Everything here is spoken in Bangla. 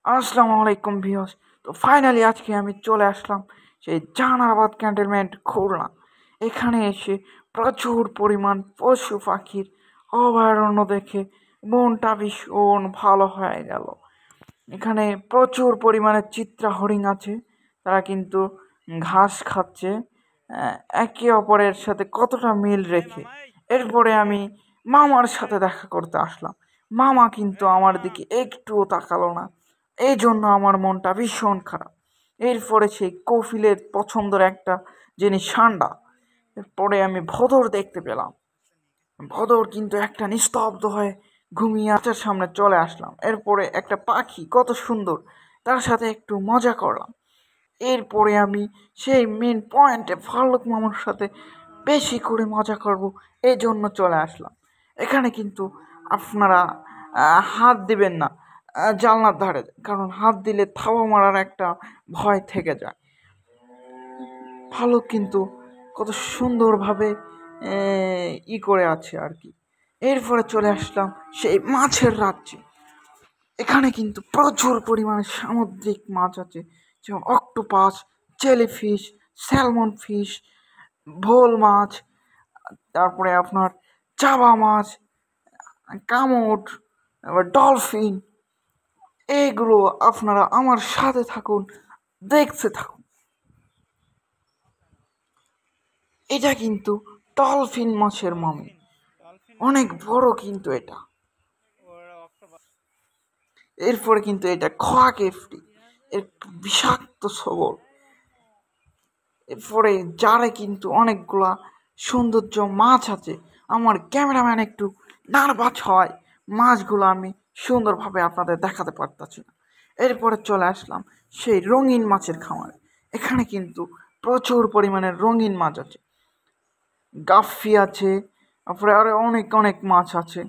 আসসালামু আলাইকুম ভিউয়ার্স। তো ফাইনালি আজকে আমি চলে আসলাম সেই জাহানারাবাদ ক্যান্টনমেন্ট খুলনা। এখানে এসে প্রচুর পরিমাণ পশু পাখির অভয়ারণ্য দেখে মনটা ভীষণ ভালো হয়ে গেল। এখানে প্রচুর পরিমাণে চিত্রা হরিণ আছে, তারা কিন্তু ঘাস খাচ্ছে একে অপরের সাথে কতটা মিল রেখে। এরপরে আমি মামার সাথে দেখা করতে আসলাম। মামা কিন্তু আমার দিকে একটুও তাকালো না, এই জন্য আমার মনটা ভীষণ খারাপ। এরপরে সেই কফিলের পছন্দের একটা জিনিস সান্ডা। এরপরে আমি ভদর দেখতে পেলাম। ভদর কিন্তু একটা নিস্তব্ধ হয়ে ঘুমিয়ে আচার সামনে চলে আসলাম। এরপরে একটা পাখি কত সুন্দর, তার সাথে একটু মজা করলাম। এরপরে আমি সেই মেন পয়েন্টে ফারুক মামার সাথে বেশি করে মজা করব, এই জন্য চলে আসলাম। এখানে কিন্তু আপনারা হাত দিবেন না জানলার ধারে, কারণ হাত দিলে থাবা মারার একটা ভয় থেকে যায়। ভালো কিন্তু কত সুন্দরভাবে করে আছে আর কি। এরপরে চলে আসলাম সেই মাছের রাজ্যে। এখানে কিন্তু প্রচুর পরিমাণে সামুদ্রিক মাছ আছে, যেমন অক্টোপাস, জেলিফিশ, স্যালমন ফিশ, ভোল মাছ, তারপরে আপনার চাবা মাছ, কামট, আবার ডলফিন। এইগুলো আপনারা আমার সাথে থাকুন, দেখতে থাকুন। এটা কিন্তু ডলফিন মাছের মামি, অনেক বড় কিন্তু এটা। এরপরে কিন্তু এটা খোয়া কেফটি, এর বিষাক্ত সবল। এরপরে জারে কিন্তু অনেকগুলা সৌন্দর্য মাছ আছে। আমার ক্যামেরাম্যান একটু নার্ভাস হয়, মাছগুলো আমি সুন্দরভাবে আপনাদের দেখাতে পারতাছি না। এরপরে চলে আসলাম সেই রঙিন মাছের খামারে। এখানে কিন্তু প্রচুর পরিমাণে রঙিন মাছ আছে, গাফফি আছে, তারপরে আরো অনেক অনেক মাছ আছে।